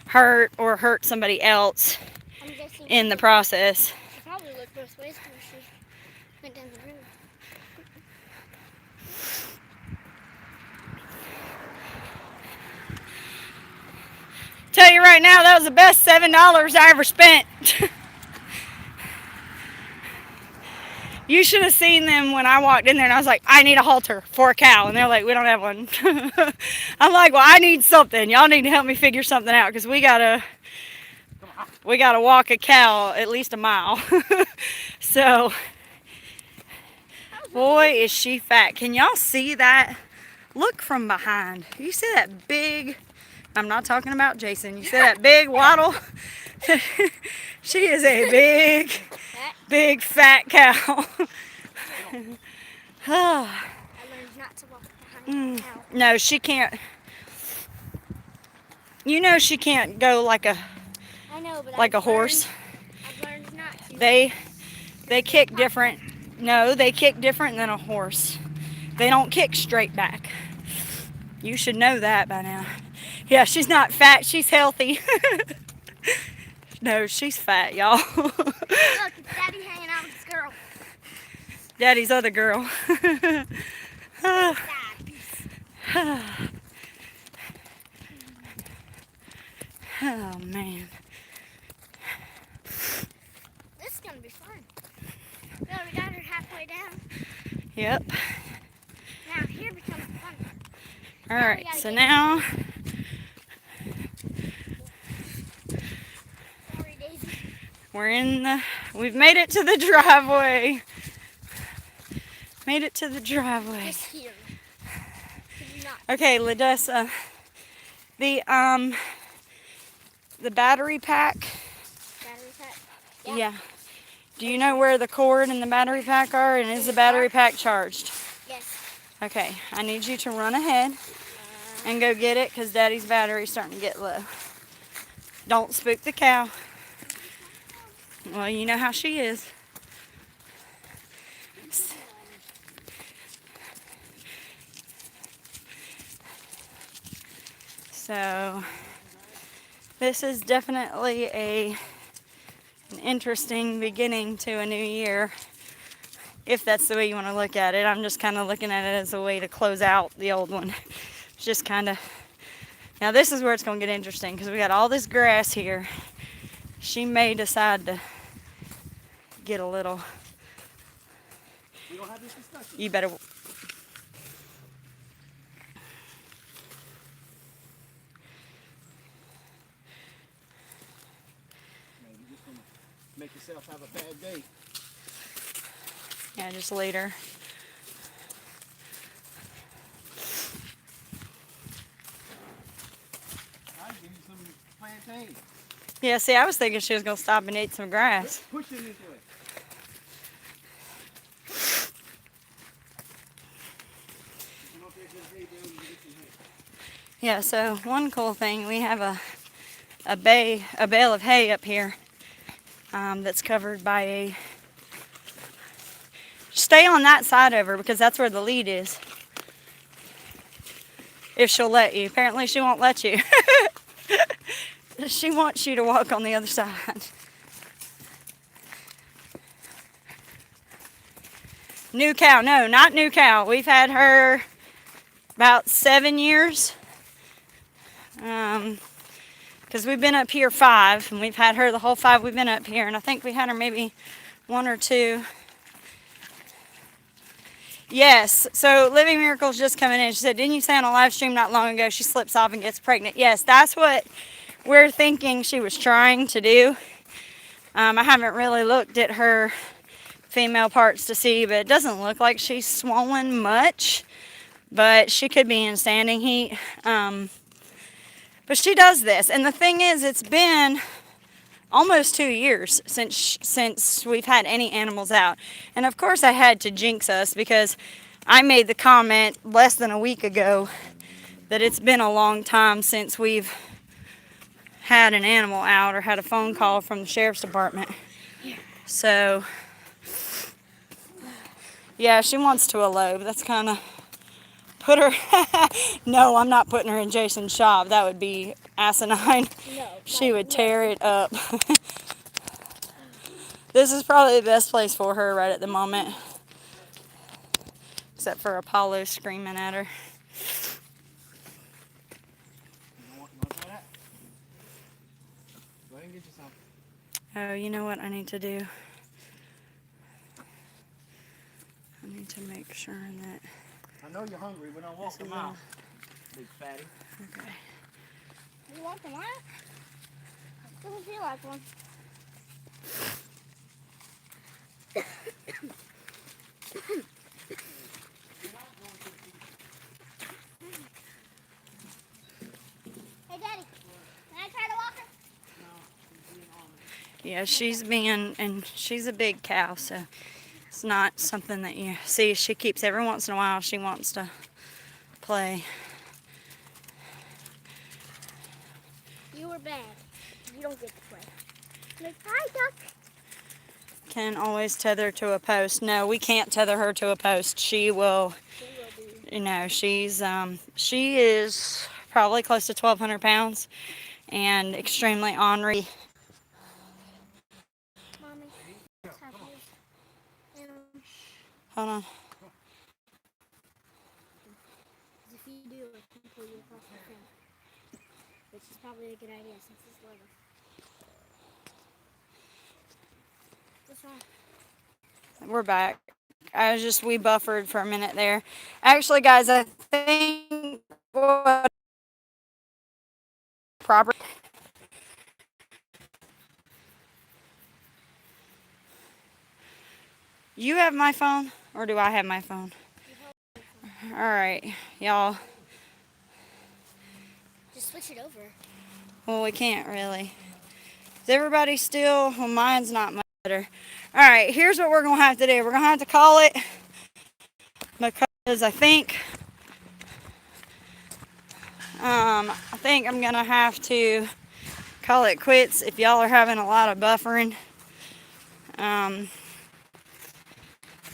Speaker 5: hurt somebody else
Speaker 4: I'm guessing
Speaker 5: in the process.
Speaker 4: she probably looked both ways when she went down the road.
Speaker 5: Tell you right now, that was the best $7 I ever spent. You should have seen them when I walked in there and I was like, I need a halter for a cow. And they're like, we don't have one. I'm like, well, I need something. Y'all need to help me figure something out, because we gotta walk a cow at least a mile. So, boy, is she fat. Can y'all see that? Look from behind. You see that big, I'm not talking about Jason. You see that big waddle? She is a big fat cow.
Speaker 4: I learned not to walk behind the cow.
Speaker 5: No, she can't. You know she can't go like a
Speaker 4: Like
Speaker 5: a horse.
Speaker 4: I've learned not to.
Speaker 5: They kick different. No, they kick different than a horse. They don't kick straight back. You should know that by now. Yeah, she's not fat. She's healthy. No, she's fat, y'all.
Speaker 4: Look, it's Daddy hanging out with this girl.
Speaker 5: Daddy's other girl.
Speaker 4: Dad.
Speaker 5: Oh, man.
Speaker 4: This is going to be fun. Well, we got her halfway down.
Speaker 5: Yep.
Speaker 4: Now, here becomes fun.
Speaker 5: All right, so now
Speaker 4: Sorry, Daisy.
Speaker 5: we've made it to the driveway. Made it to the driveway.
Speaker 4: Just here. Could you not?
Speaker 5: Okay, Ladessa. the battery pack.
Speaker 4: Battery pack.
Speaker 5: Yeah.
Speaker 4: Yeah.
Speaker 5: Do you know where the cord and the battery pack are? And is the battery pack charged?
Speaker 4: Yes.
Speaker 5: Okay, I need you to run ahead and go get it because Daddy's battery's starting to get low. Don't spook the cow. Well, you know how she is. So, this is definitely an interesting beginning to a new year, if that's the way you want to look at it. I'm just kind of looking at it as a way to close out the old one. It's just kind of... Now this is where it's going to get interesting because we got all this grass here. She may decide to get a little...
Speaker 6: We don't have this discussion.
Speaker 5: You better...
Speaker 6: Man, you're just gonna make yourself have a bad day.
Speaker 5: Yeah, just later.
Speaker 6: I'll give you some plantain.
Speaker 5: Yeah, see, I was thinking she was going to stop and eat some grass.
Speaker 6: Push it into it. Come up here to the hay bale and get some hay.
Speaker 5: Yeah, so one cool thing, we have a bale of hay up here that's covered by a... Stay on that side of her because that's where the lead is. If she'll let you. Apparently she won't let you. She wants you to walk on the other side. New cow. No, not new cow. We've had her about 7 years. Because we've been up here 5, and we've had her the whole 5 we've been up here. And I think we had her maybe 1 or 2. Yes, so Living Miracle's just coming in. She said, didn't you say on a live stream not long ago she slips off and gets pregnant? Yes, that's what we're thinking she was trying to do. I haven't really looked at her female parts to see, but it doesn't look like she's swollen much. But she could be in standing heat. But she does this. And the thing is, it's been almost 2 years since we've had any animals out. And of course I had to jinx us because I made the comment less than a week ago that it's been a long time since we've had an animal out or had a phone call from the sheriff's department. So, yeah, she wants to elope. That's kind of put her... No, I'm not putting her in Jason's shop. That would be asinine.
Speaker 4: No.
Speaker 5: She would tear it up. This is probably the best place for her right at the moment. Except for Apollo screaming at her.
Speaker 6: You want to try that? Go ahead and get you some.
Speaker 5: Oh, you know what I need to do? I need to make sure that...
Speaker 6: I know you're hungry. We're gonna walk them out. Big fatty.
Speaker 5: Okay.
Speaker 4: You want them out? Doesn't feel like one. Hey, Daddy. Can I try to walk her?
Speaker 5: Yeah, she's being... And she's a big cow, so... It's not something that you see. She keeps every once in a while she wants to play.
Speaker 4: You were bad. You don't get to play. Like, hi, duck.
Speaker 5: Can always tether to a post. No, we can't tether her to a post. She will, you know, she is probably close to 1,200 pounds and extremely ornery.
Speaker 4: Mommy.
Speaker 5: Hold on.
Speaker 4: If you do, I can pull you across the fence. Which is probably a good idea since it's leather. What's wrong?
Speaker 5: We're back. We buffered for a minute there. Actually, guys, I think what proper. You have my phone, or do I have my phone? All right, y'all.
Speaker 4: Just switch it over.
Speaker 5: Well, we can't really. Is everybody still? Well, mine's not much better. All right, here's what we're going to have to do. We're going to have to call it because I think I'm going to have to call it quits if y'all are having a lot of buffering.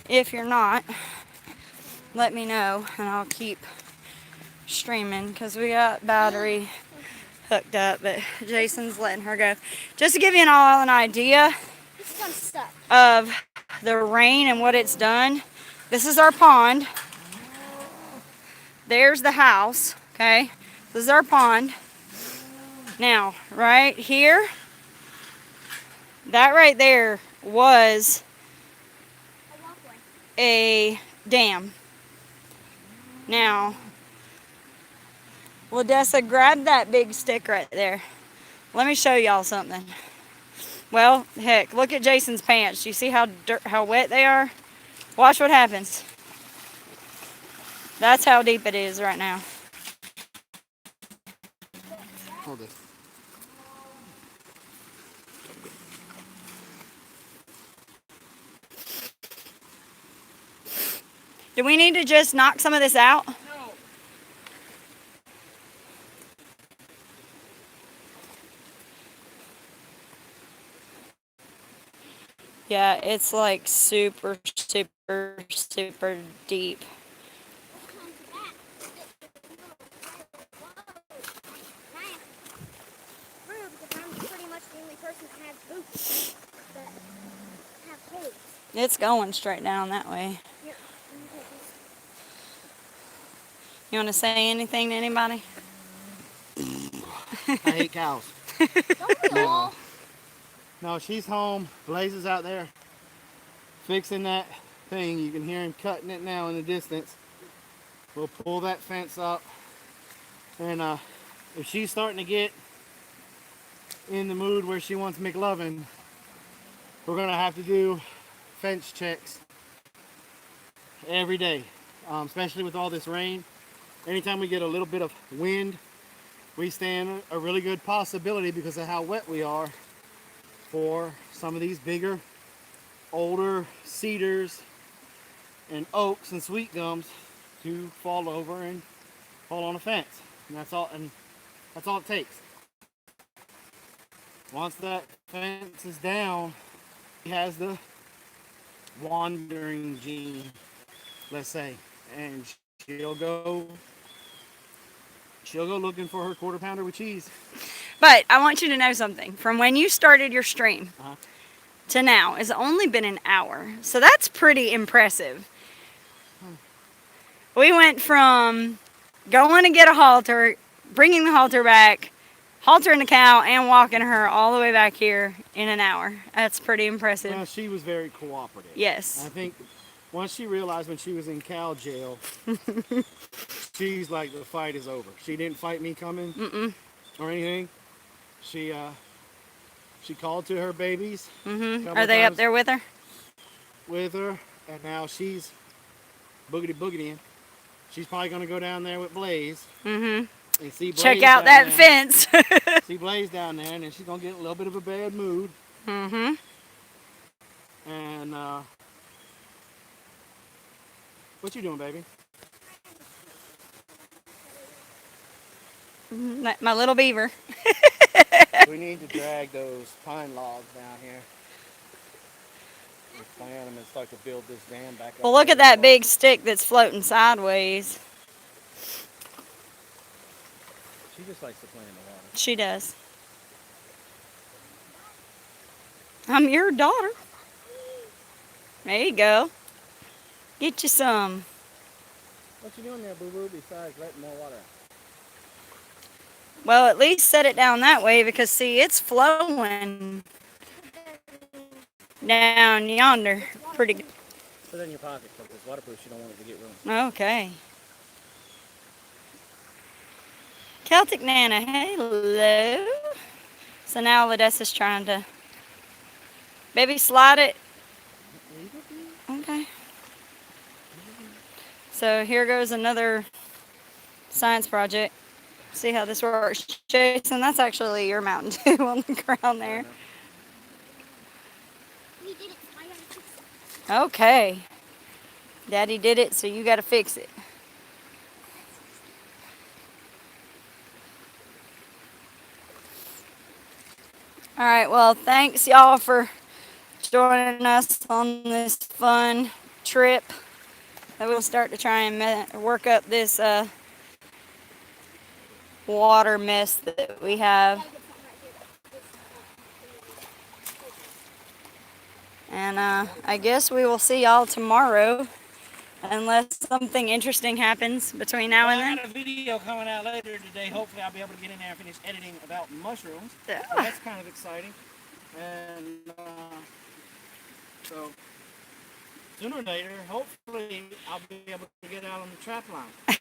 Speaker 5: If you're not, let me know and I'll keep streaming because we got battery hooked up, but Jason's letting her go. Just to give you all an idea
Speaker 4: This one's stuck.
Speaker 5: of the rain and what it's done, this is our pond. There's the house, okay? This is our pond. Now, right here, that right there was
Speaker 4: A walkway.
Speaker 5: a dam. Now, Ladessa, grab that big stick right there. Let me show y'all something. Well, heck, look at Jason's pants. You see how wet they are? Watch what happens. That's how deep it is right now.
Speaker 1: Hold it.
Speaker 5: Do we need to just knock some of this out?
Speaker 6: No.
Speaker 5: Yeah, it's like super, super, super deep.
Speaker 4: Because I'm pretty much the only person that has boots that have holes.
Speaker 5: It's going straight down that way.
Speaker 4: Here,
Speaker 5: You want to say anything to anybody?
Speaker 1: I hate cows.
Speaker 4: don't we all?
Speaker 1: No, she's home. Blaze is out there fixing that thing. You can hear him cutting it now in the distance. We'll pull that fence up. And if she's starting to get in the mood where she wants McLovin, we're going to have to do fence checks every day, especially with all this rain. Anytime we get a little bit of wind, we stand a really good possibility because of how wet we are for some of these bigger, older cedars and oaks and sweet gums to fall over and fall on a fence. And that's all it takes. Once that fence is down, he has the wandering gene, let's say, and she'll go looking for her quarter pounder with cheese.
Speaker 5: But I want you to know something. From when you started your stream
Speaker 1: Uh-huh.
Speaker 5: to now, it's only been an hour. So that's pretty impressive. We went from going to get a halter, bringing the halter back, haltering the cow, and walking her all the way back here in an hour. That's pretty impressive.
Speaker 1: Well, she was very cooperative.
Speaker 5: Yes.
Speaker 1: I think once she realized when she was in cow jail, she's like, the fight is over. She didn't fight me coming or anything. She called to her babies.
Speaker 5: Mm-hmm.
Speaker 1: Couple
Speaker 5: Are they up
Speaker 1: times
Speaker 5: there with her?
Speaker 1: with her, and now she's boogity-boogity. She's probably going to go down there with Blaze
Speaker 5: Mm-hmm.
Speaker 1: and see Blaze
Speaker 5: Check out
Speaker 1: down
Speaker 5: that
Speaker 1: there.
Speaker 5: fence.
Speaker 1: See Blaze down there, and then she's going to get a little bit of a bad mood.
Speaker 5: Mm-hmm.
Speaker 1: And what you doing, baby?
Speaker 5: My little beaver.
Speaker 1: We need to drag those pine logs down here. We're planting them and start to build this dam back up.
Speaker 5: Well, look at
Speaker 1: there.
Speaker 5: that big stick that's floating sideways.
Speaker 1: She just likes to play in the water.
Speaker 5: She does. I'm your daughter. There you go. Get you some.
Speaker 1: What you doing there, boo-boo, besides letting more water out?
Speaker 5: Well, at least set it down that way because, see, it's flowing down yonder. Pretty good.
Speaker 1: Put it in your pocket because it's waterproof. You don't want it to get ruined.
Speaker 5: Okay. Celtic Nana, hello. So now Ladessa's trying to baby slide it. Okay. So here goes another science project. see how this works. Jason, that's actually your Mountain Dew on the ground there.
Speaker 4: We did it, so I gotta fix it.
Speaker 5: Okay. Daddy did it, so you got to fix it. All right, well, thanks y'all for joining us on this fun trip. We'll start to try and work up this water mess that we have. And I guess we will see y'all tomorrow, unless something interesting happens between now and
Speaker 6: I
Speaker 5: then.
Speaker 6: got a video coming out later today. Hopefully I'll be able to get in there and finish editing about mushrooms.
Speaker 5: Yeah.
Speaker 6: So that's kind of exciting. And so sooner or later, hopefully I'll be able to get out on the trap line.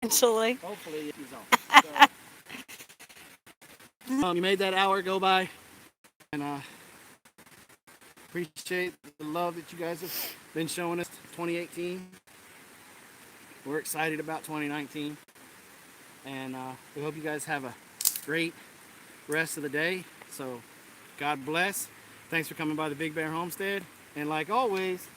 Speaker 5: Eventually.
Speaker 6: Hopefully it is on. So, you made that hour go by, and appreciate the love that you guys have been showing us 2018. We're excited about 2019, and we hope you guys have a great rest of the day. So God bless. Thanks for coming by the Big Bear Homestead, and like always,